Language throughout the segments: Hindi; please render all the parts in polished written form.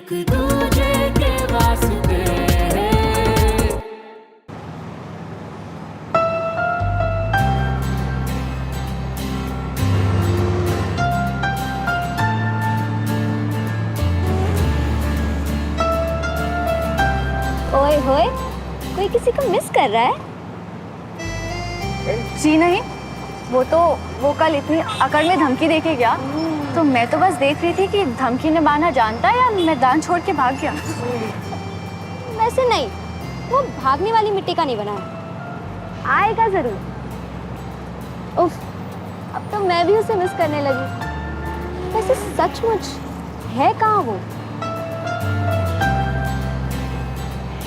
एक दूजे के वास्ते ओए होए, कोई किसी को मिस कर रहा है? जी नहीं, वो कल इतनी अकड़ में धमकी देके गया, तो मैं तो बस देख रही थी कि धमकी निभाना जानता है या मैदान छोड़ के भाग गया। वैसे नहीं, वो भागने वाली मिट्टी का नहीं बना है, आएगा जरूर। उफ, अब तो मैं भी उसे मिस करने लगी। वैसे सचमुच है कहाँ वो?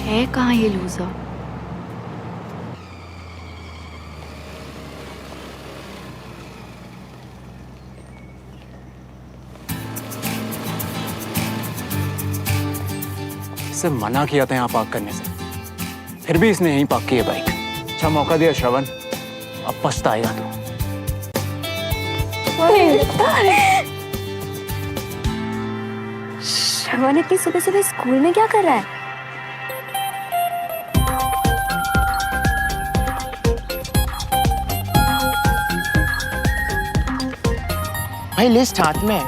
है कहाँ ये लूजर? इसे मना किया था यहाँ पार्क करने से, फिर भी इसने यहीं पार्क की है बाइक। अच्छा मौका दिया श्रवण, अब पछताएगा तो। श्रवण इतनी सुबह सुबह स्कूल में क्या कर रहा है? भाई लिस्ट हाथ में है,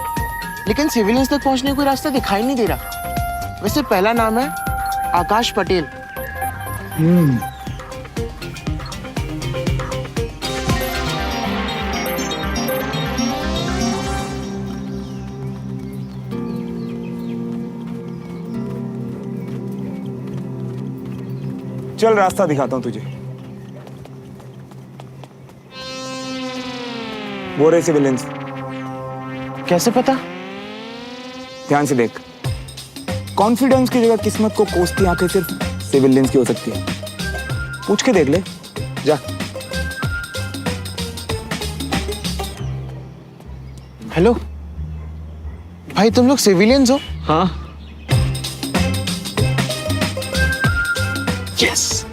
लेकिन सिविलियंस तक पहुंचने का कोई रास्ता दिखाई नहीं दे रहा। वैसे पहला नाम है आकाश पटेल। चल रास्ता दिखाता हूँ तुझे। वो रहे सिविलियंस। कैसे पता? ध्यान से देख, कॉन्फिडेंस की जगह किस्मत को कोसती आंखें सिर्फ सिविलियंस की हो सकती है। पूछ के देख ले, जा। हेलो भाई, तुम लोग सिविलियंस हो? हाँ। यस।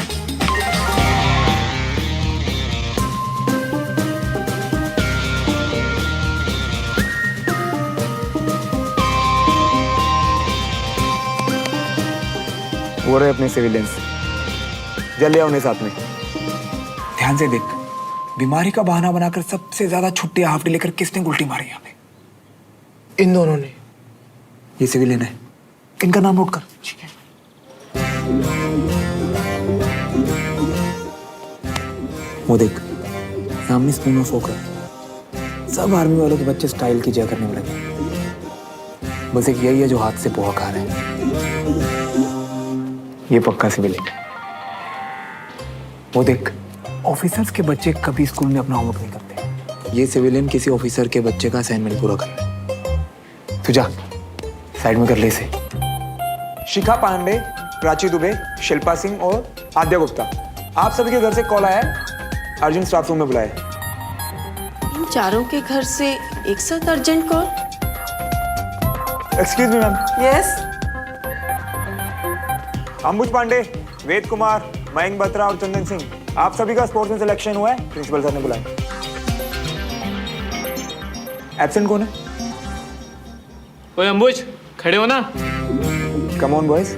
वो रहे अपने सिविलियंस, जल्दी आओ उन्हें साथ में। ध्यान से देख, बीमारी का बहाना बनाकर सबसे ज्यादा छुट्टी हाफ डे लेकर किसने उल्टी मारी यहाँ पे? इन दोनों ने। ये सिविलियन है, इनका नाम नोट कर। ठीक है। वो देख, सामने स्पून ऑफ होकर सब आर्मी वालों के बच्चे स्टाइल की जय करने में लगे। बस एक यही है जो हाथ से पोहा खा रहे हैं। ये पक्का सिविलियन है। वो देख, ऑफिसर्स के बच्चे कभी स्कूल में अपना होमवर्क नहीं करते। ये सिविलियन किसी ऑफिसर के बच्चे का असाइनमेंट पूरा कर रहा है। तू जा, साइड में कर ले इसे। शिखा पांडे, प्राची दुबे, शिल्पा सिंह और आद्या गुप्ता, आप सभी के घर से कॉल आया है, अर्जेंट स्टाफ रूम में बुलाया। इन चारों के घर से एक साथ urgent call? Excuse me ma'am. Yes. Ambuj Pandey, Ved Kumar, Mayank Batra और चंदन सिंह, आप सभी का स्पोर्ट्स में सिलेक्शन हुआ है, प्रिंसिपल सर ने बुलाया। एब्सेंट कौन है? ओए अंबुज, खड़े हो ना। Come on boys,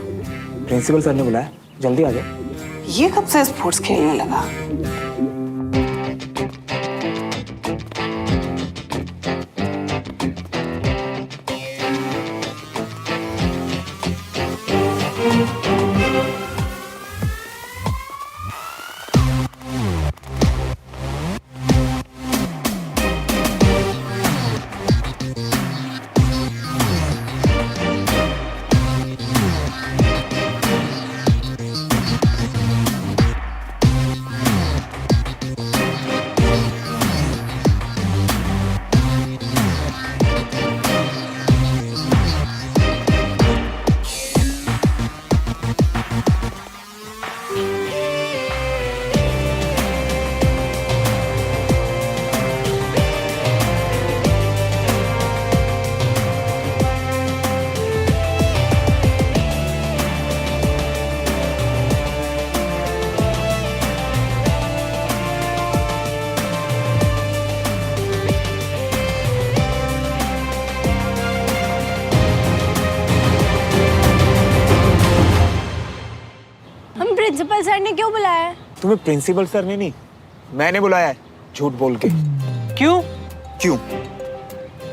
principal sir ने बुलाया, जल्दी आ जाओ। ये कब से स्पोर्ट्स खेलने लगा? प्रिंसिपल सर ने क्यों बुलाया है? तुम्हें प्रिंसिपल सर ने नहीं, मैंने बुलाया है, झूठ बोल के। क्यों? क्यों?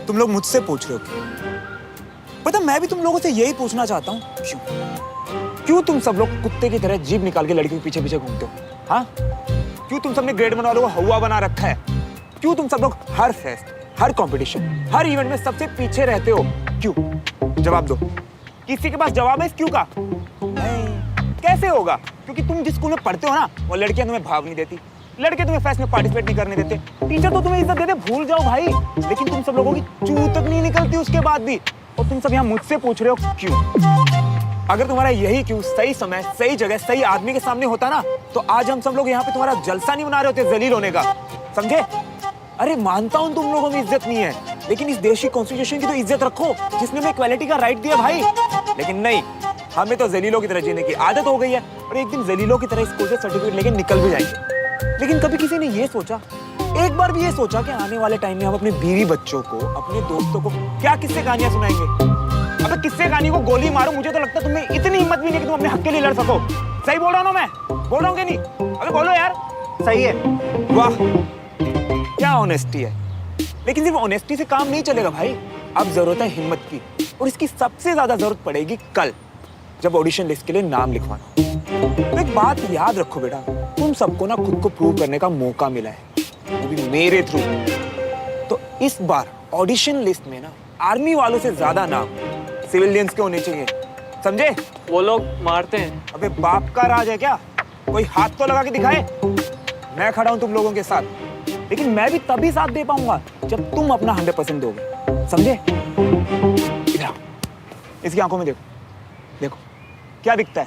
तुम लोग मुझसे पूछ रहे हो क्यों? पता मैं भी तुम लोगों से यही पूछना चाहता हूँ, क्यों? क्यों तुम सब लोग कुत्ते की तरह जीभ निकाल के लड़कियों के पीछे पीछे घूमते हो? हाँ? क्यों तुम सबने ग्रेड वालों को हवा बना रखा है? क्यों तुम सब लोग हर फेस्ट, हर कंपटीशन, हर इवेंट में सबसे पीछे रहते हो? क्यों? जवाब दो। किसी के पास जवाब है इस क्यों का? नहीं। कैसे होगा? क्योंकि तुम जिस स्कूल में पढ़ते हो ना, वो लड़कियां तुम्हें भाव नहीं देती, लड़के तुम्हें फेस्ट में पार्टिसिपेट नहीं करने देते, टीचर तो तुम्हें इज्जत देते, भूल जाओ भाई। लेकिन तुम सब लोगों की चू तक नहीं निकलती उसके बाद भी, और तुम सब यहाँ मुझसे पूछ रहे हो क्यों? अगर तुम्हारा यही क्यों सही समय, सही जगह, सही आदमी के सामने होता ना, तो आज हम सब लोग यहाँ पे तुम्हारा जलसा नहीं बना रहे होते जलील होने का, समझे? अरे मानता हूँ तुम लोगों में इज्जत नहीं है, लेकिन इस देश की कॉन्स्टिट्यूशन की तो इज्जत रखो जिसने हमें इक्वालिटी का राइट दिया भाई। लेकिन नहीं, हमें तो जलीलों की तरह जीने की आदत हो गई है, और एक दिन जलीलों की तरह स्कूल से सर्टिफिकेट लेके निकल भी जाएंगे। लेकिन कभी किसी ने ये सोचा, एक बार भी ये सोचा कि आने वाले टाइम में हम अपने बीवी बच्चों को, अपने दोस्तों को क्या किस्से कहानियां सुनाएंगे? अबे किस्से कहानी को गोली मारो, मुझे तो लगता है तुम्हें इतनी हिम्मत भी नहीं कि तुम अपने हक के लिए लड़ सको। सही बोल रहा हूँ ना मैं? बोल रहा हूँ कि नहीं? अबे बोलो यार, सही है। वाह क्या ऑनेस्टी है। लेकिन सिर्फ ऑनेस्टी से काम नहीं चलेगा भाई, अब जरूरत है हिम्मत की, और इसकी सबसे ज्यादा जरूरत पड़ेगी कल, जब ऑडिशन लिस्ट के लिए नाम लिखवाना। तो एक बात याद रखो बेटा, तुम सबको ना खुद को प्रूव करने का मौका मिला है, वो भी मेरे थ्रू। तो इस बार ऑडिशन लिस्ट में ना आर्मी वालों से ज्यादा नाम सिविलियंस के होने चाहिए, समझे? वो लोग मारते हैं। अबे बाप का राज है क्या? कोई हाथ तो लगा के दिखाए। मैं खड़ा हूं तुम लोगों के साथ, लेकिन मैं भी तभी साथ दे पाऊंगा जब तुम अपना 100% दोगे, समझे? इधर आओ, इसकी आंखों में देखो, देखो क्या दिखता है?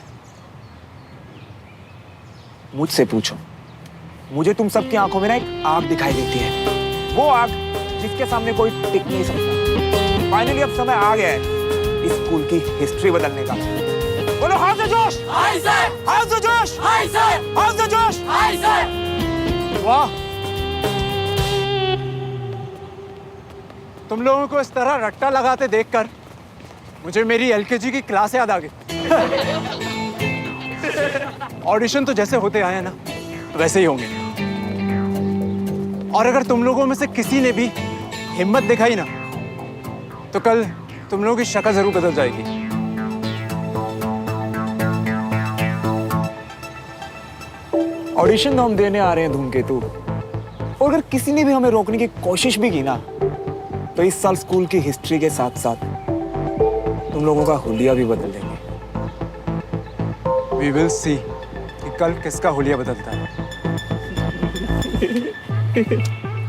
मुझसे पूछो, मुझे तुम सबकी आंखों में ना एक आग दिखाई देती है, वो आग जिसके सामने कोई टिक नहीं सकता। फाइनली अब समय आ गया है इस स्कूल की हिस्ट्री बदलने का। बोलो हाउस द जोश! Hi sir! हाउस द जोश! Hi sir! हाउस द जोश! Hi sir! वाह, तुम लोगों को इस तरह रट्टा लगाते देखकर मुझे मेरी एलकेजी की क्लास याद आ गई। ऑडिशन तो जैसे होते आए हैं ना, वैसे ही होंगे। और अगर तुम लोगों में से किसी ने भी हिम्मत दिखाई ना, तो कल तुम लोगों की शक्ल जरूर बदल जाएगी। ऑडिशन तो हम देने आ रहे हैं धूमकेतु, और अगर किसी ने भी हमें रोकने की कोशिश भी की ना, तो इस साल स्कूल की हिस्ट्री के साथ साथ तुम लोगों का हुलिया भी बदल देंगे। We will see कि कल किसका हुलिया बदलता है।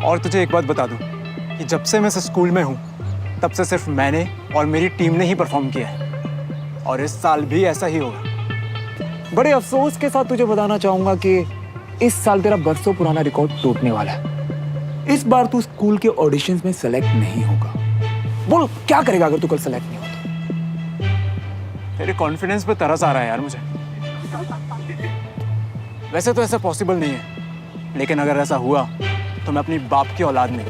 और तुझे एक बात बता दूं कि जब से मैं इस स्कूल में हूं, तब से सिर्फ मैंने और मेरी टीम ने ही परफॉर्म किया है, और इस साल भी ऐसा ही होगा। बड़े अफसोस के साथ तुझे बताना चाहूंगा कि इस साल तेरा बरसों पुराना रिकॉर्ड टूटने वाला है। इस बार तू स्कूल के ऑडिशंस में सेलेक्ट नहीं होगा। बोल क्या करेगा अगर तू कल सेलेक्ट नहीं होता? तेरे कॉन्फिडेंस पे तरस आ रहा है यार मुझे। वैसे तो ऐसा पॉसिबल नहीं है, लेकिन अगर ऐसा हुआ तो मैं अपनी बाप की औलाद नहीं,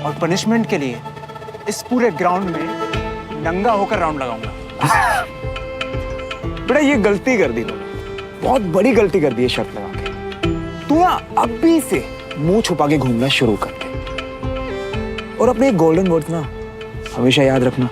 और पनिशमेंट के लिए इस पूरे ग्राउंड में नंगा होकर राउंड लगाऊंगा। बेटा ये गलती कर दी तूने, बहुत बड़ी गलती कर दी है शर्त लगा के। तू ना अभी से मुंह छुपा के घूमना शुरू कर दे, और अपने गोल्डन वर्ड्स ना हमेशा याद रखना।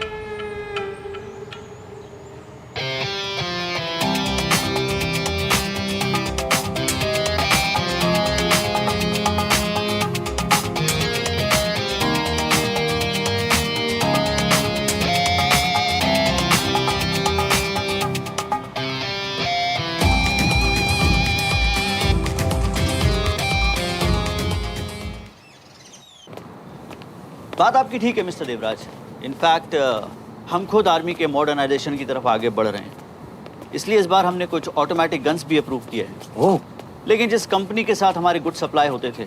बात आपकी ठीक है मिस्टर देवराज। इनफैक्ट हम खुद आर्मी के मॉडर्नाइजेशन की तरफ आगे बढ़ रहे हैं, इसलिए इस बार हमने कुछ ऑटोमेटिक गन्स भी अप्रूव किए हैं। ओह, लेकिन जिस कंपनी के साथ हमारे गुड सप्लाई होते थे,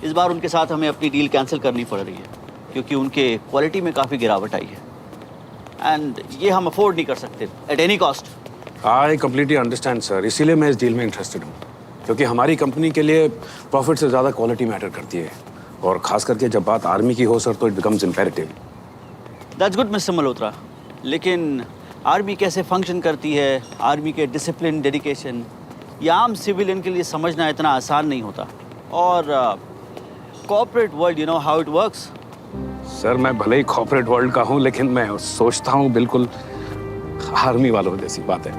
इस बार उनके साथ हमें अपनी डील कैंसिल करनी पड़ रही है, क्योंकि उनके क्वालिटी में काफ़ी गिरावट आई है, एंड ये हम अफोर्ड नहीं कर सकते at any cost. I completely understand sir, इसीलिए मैं इस डील में इंटरेस्टेड हूँ, क्योंकि हमारी कंपनी के लिए प्रॉफिट से ज़्यादा क्वालिटी मैटर करती है, और खास करके जब बात आर्मी की हो सर, तो it becomes imperative. That's good mister Malhotra, लेकिन आर्मी कैसे फंक्शन करती है, आर्मी के डिसिप्लिन, डेडिकेशन, ये आम सिविलियन के लिए समझना इतना आसान नहीं होता। और corporate world, you know how it works. Sir मैं भले ही कॉर्पोरेट वर्ल्ड का हूँ, लेकिन मैं सोचता हूँ बिल्कुल आर्मी वालों जैसी बात है,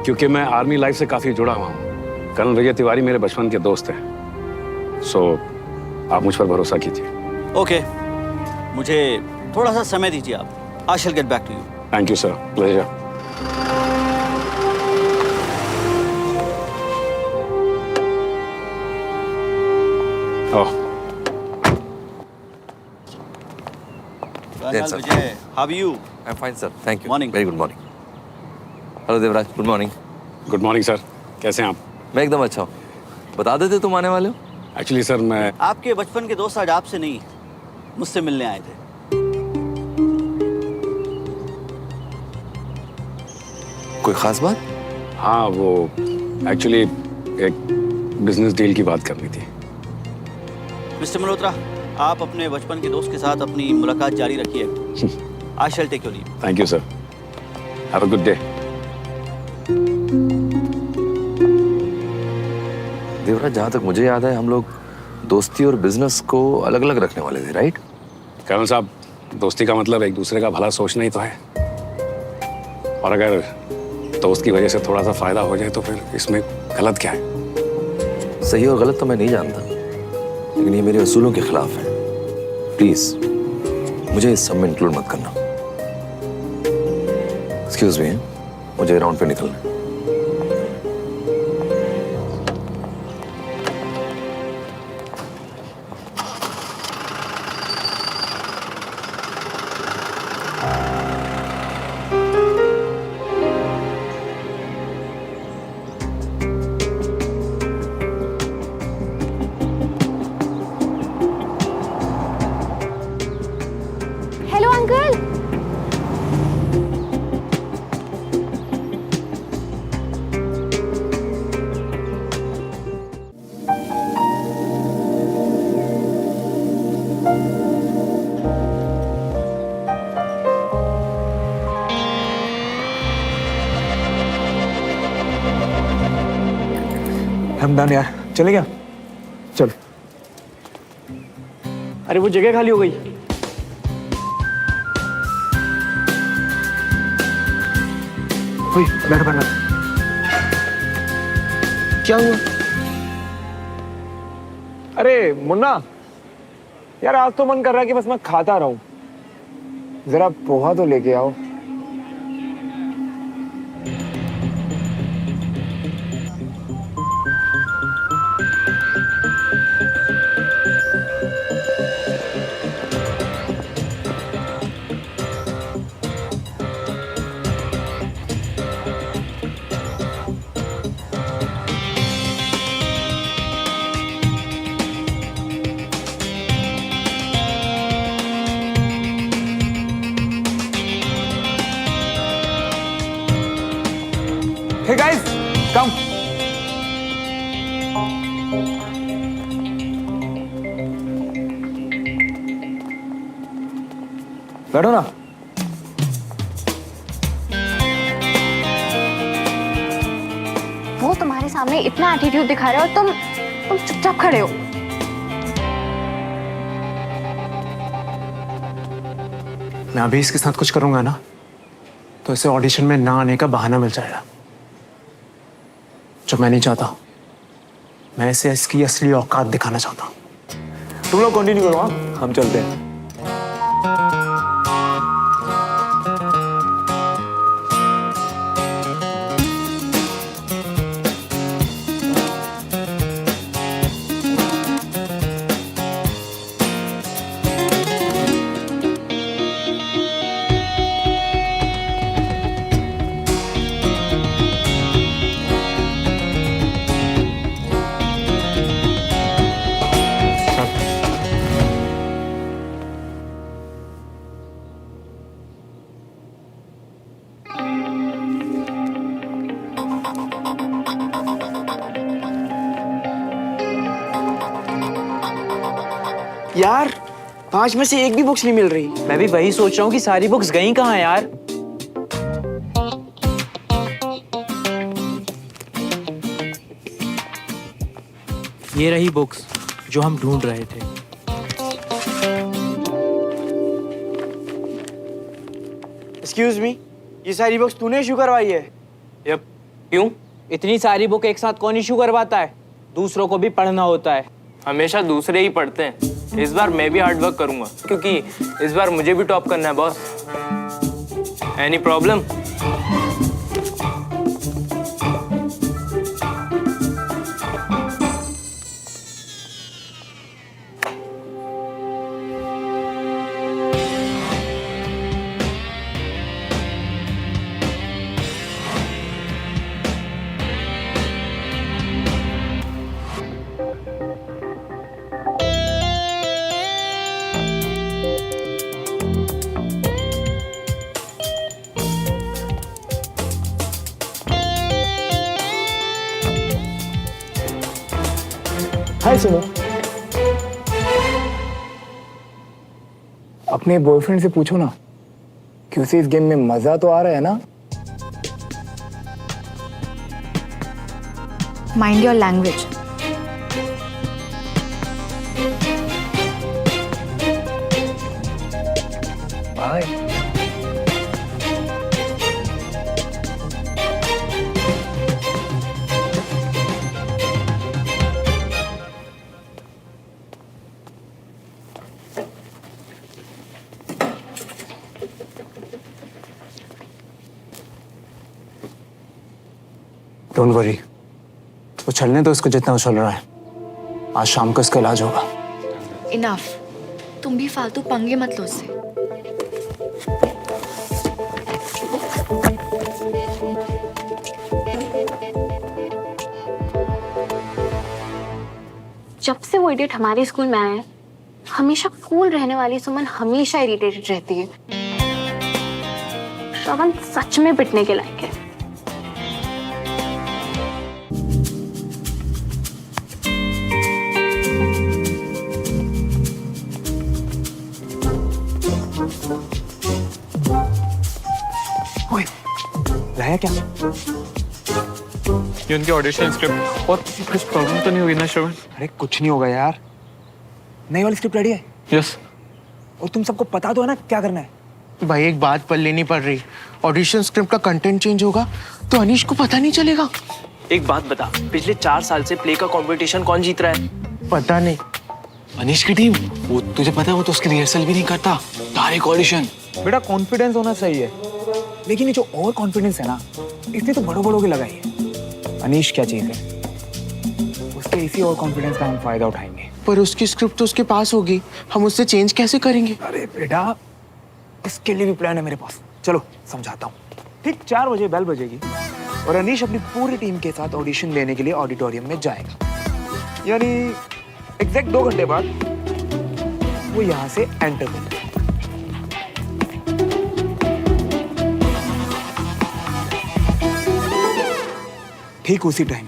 क्योंकि मैं आर्मी लाइफ से काफ़ी जुड़ा हुआ हूँ। कर्नल विजय तिवारी मेरे बचपन के दोस्त हैं। सो आप मुझ पर भरोसा कीजिए। ओके, मुझे थोड़ा सा समय दीजिए आप। I shall get back to you. Thank you sir, pleasure. Oh, Colonel Vijay, how are you? I'm fine, sir. Thank you. Morning. Very good morning. Hello, Devraj. Good morning. Good morning sir, कैसे हैं आप? मैं एकदम अच्छा हूँ. बता देते तुम आने वाले हो? एक्चुअली सर मैं आपके बचपन के दोस्त आज आपसे नहीं, मुझसे मिलने आए थे। कोई खास बात? हाँ, वो एक्चुअली एक बिजनेस डील की बात करनी थी। मिस्टर मल्होत्रा, आप अपने बचपन के दोस्त के साथ अपनी मुलाकात जारी रखिए। I shall take your leave. Thank you sir, have a good day. Devraj, जहाँ तक मुझे याद है हम लोग दोस्ती और बिजनेस को अलग अलग रखने वाले थे, राइट? कर्नल साहब, दोस्ती का मतलब एक दूसरे का भला सोचना ही तो है, और अगर दोस्त की वजह से थोड़ा सा फायदा हो जाए तो फिर इसमें गलत क्या है? सही और गलत तो मैं नहीं जानता, लेकिन ये मेरे असूलों के खिलाफ है। प्लीज मुझे इस सब में इंक्लूड मत करना। एक्सक्यूज मी, मुझे राउंड पे निकलना है। Hello uncle. हमदान यार, चले क्या? चल। अरे वो जगह खाली हो गई। बैठ बैठ। क्या हुआ? अरे मुन्ना यार, आज तो मन कर रहा है कि बस मैं खाता रहूं। जरा पोहा तो लेके आओ। Hey guys, come. बैठो ना। वो तुम्हारे सामने इतना एटीट्यूड दिखा रहा है और तुम चुपचाप खड़े हो। मैं अभी इसके साथ कुछ करूंगा ना, तो इसे ऑडिशन में ना आने का बहाना मिल जाएगा, जो मैं नहीं चाहता। मैं इसे इसकी असली औकात दिखाना चाहता हूँ। तुम लोग कंटिन्यू करो, हाँ? हम चलते हैं। यार 5 में से एक भी बुक्स नहीं मिल रही। मैं भी वही सोच रहा हूँ कि सारी बुक्स गई कहाँ यार। ये रही बुक्स जो हम ढूंढ रहे थे। एक्सक्यूज मी, ये सारी बुक्स तूने इशू करवाई है? यप। क्यों? इतनी सारी बुक एक साथ कौन इशू करवाता है? दूसरों को भी पढ़ना होता है। हमेशा दूसरे ही पढ़ते हैं। इस बार मैं भी हार्ड वर्क करूंगा क्योंकि इस बार मुझे भी टॉप करना है बॉस। Any problem? हाय सुनो, अपने बॉयफ्रेंड से पूछो ना कि उसे इस गेम में मजा तो आ रहा है ना? Mind your language. Bye. Don't worry, वो चलने दो इसको जितना उछल रहा है। आज शाम को इसका इलाज होगा। इनफ, तुम भी फालतू पंगे मत लो उससे। जब से वो इडियट हमारे स्कूल में आया है, हमेशा कूल रहने वाली सुमन हमेशा इरिटेटेड रहती है। श्रवण सच में पिटने के लायक है। ओए, लाया क्या? ये उनके ऑडिशन स्क्रिप्ट। और कुछ प्रॉब्लम तो नहीं हुई ना श्रवण? अरे कुछ नहीं होगा यार, नई वाली स्क्रिप्ट रेडी है। यस। और तुम सबको पता तो है ना क्या करना है? भाई एक बात पल्ले नहीं पड़ रही, ऑडिशन स्क्रिप्ट का कंटेंट चेंज होगा तो अनीश को पता नहीं चलेगा। एक बात बता, पिछले 4 साल से प्ले का कंपटीशन कौन जीत रहा है? पता नहीं। अनीश की टीम। वो तुझे पता है वो तो उसकी रिहर्सल भी नहीं करता, डायरेक्ट ऑडिशन। बेटा कॉन्फिडेंस होना सही है, लेकिन ये जो ओवर कॉन्फिडेंस है ना, इसने तो बड़ों बड़ों की लगाई है। अनीश क्या चीज है, उसके इसी ओवर कॉन्फिडेंस का हम फायदा उठाएंगे। पर उसकी स्क्रिप्ट तो उसके पास होगी, हम उससे चेंज कैसे करेंगे? अरे बेटा, इसके लिए भी प्लान है मेरे पास। चलो समझाता हूँ। ठीक 4 बजे बेल बजेगी और अनीश अपनी पूरी टीम के साथ ऑडिशन लेने के लिए ऑडिटोरियम में जाएगा। यानी एग्जैक्ट 2 घंटे बाद वो यहाँ से एंटर करेगा। ठीक उसी टाइम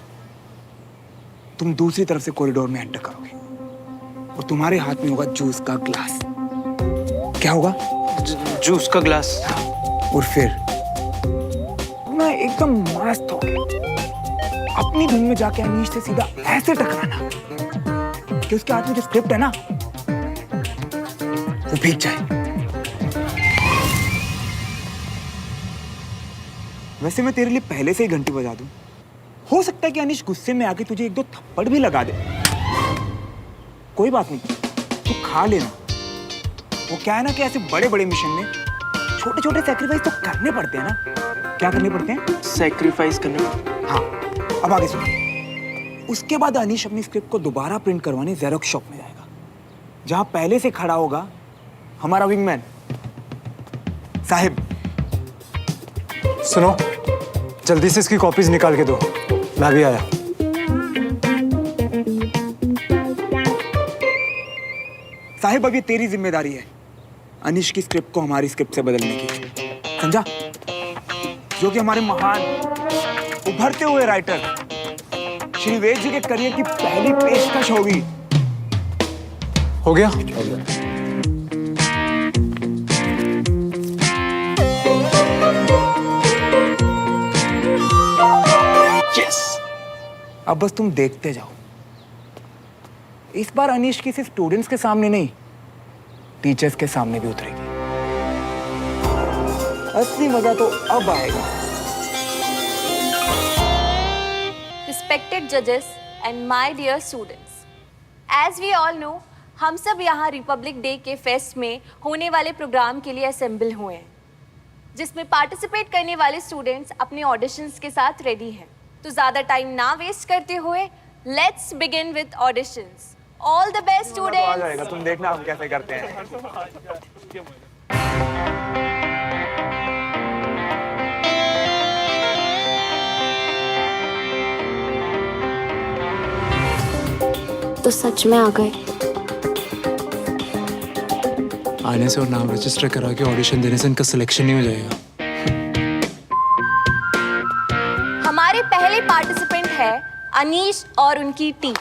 तुम दूसरी तरफ से कॉरिडोर में एंटर करोगे और तुम्हारे हाथ में होगा जूस का ग्लास। क्या होगा? जूस का ग्लास। और फिर ना एकदम मस्त हो अपनी धुन में जाके अनीश से सीधा ऐसे टकराना कि उसके हाथ में जो स्क्रिप्ट है ना वो भीग जाए। वैसे मैं तेरे लिए पहले से ही घंटी बजा दूं। हो सकता है कि अनीश गुस्से में आके तुझे 1-2 थप्पड़ भी लगा दे। कोई बात नहीं, तू खा लेना। वो क्या है ना कि ऐसे बड़े बड़े मिशन में छोटे छोटे सैक्रिफाइस तो करने पड़ते हैं ना। क्या करने पड़ते हैं? सैक्रिफाइस करने। हाँ, अब आगे सुनो। उसके बाद अनीश अपनी स्क्रिप्ट को दोबारा प्रिंट करवाने जेरोक्स शॉप में जाएगा, जहां पहले से खड़ा होगा हमारा विंगमैन साहिब। सुनो, जल्दी से इसकी कॉपीज निकाल के दो, मैं भी आया। साहिब अब ये तेरी जिम्मेदारी है अनीश की स्क्रिप्ट को हमारी स्क्रिप्ट से बदलने की, समझा? जो कि हमारे महान उभरते हुए राइटर श्री वेद जी के करियर की पहली पेशकश होगी। हो गया? यस। अब बस तुम देखते जाओ इस बार अनीश की सिर्फ स्टूडेंट्स के सामने नहीं, टीचर्स के सामने भी उतरेगी। असली मजा तो अब आएगा। Respected judges and my dear students, as we all know, हम सब यहाँ रिपब्लिक डे के फेस्ट में होने वाले प्रोग्राम के लिए असेंबल हुए हैं, जिसमें पार्टिसिपेट करने वाले स्टूडेंट्स अपने ऑडिशंस के साथ रेडी हैं। तो ज़्यादा टाइम ना वेस्ट करते हुए let's begin with auditions. All the best students. तुम देखना हम कैसे करते हैं। तो सच में आ गए। आने से और नाम रजिस्टर करा के ऑडिशन देने से इनका सिलेक्शन नहीं हो जाएगा। हमारे पहले पार्टिसिपेंट है अनीश और उनकी टीम।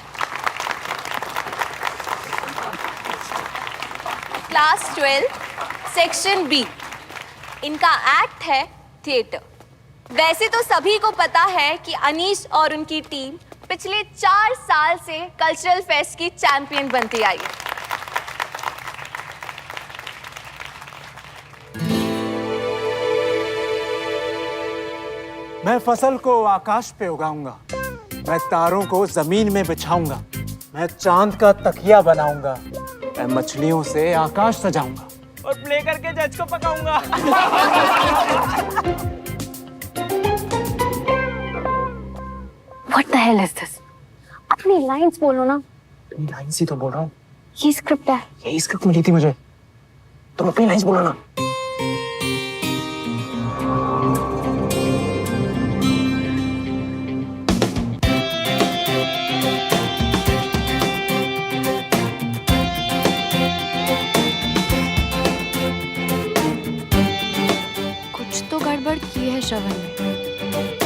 Class 12 section B. इनका एक्ट है थिएटर। वैसे तो सभी को पता है कि अनीश और उनकी टीम पिछले 4 साल से कल्चरल फेस्ट की चैंपियन बनती आई है। मैं फसल को आकाश पे उगाऊंगा, मैं तारों को जमीन में बिछाऊंगा, मैं चांद का तकिया बनाऊंगा, मैं मछलियों से आकाश सजाऊंगा और प्ले करके जज को पकाऊंगा। What the hell is this? अपनी लाइंस बोलो ना। अपनी लाइन्स ही तो बोल रहा हूँ। ये स्क्रिप्ट है। यही स्क्रिप्ट मिली थी मुझे, तुम अपनी लाइन्स बोलो ना। कुछ तो गड़बड़ की है श्रवण ने।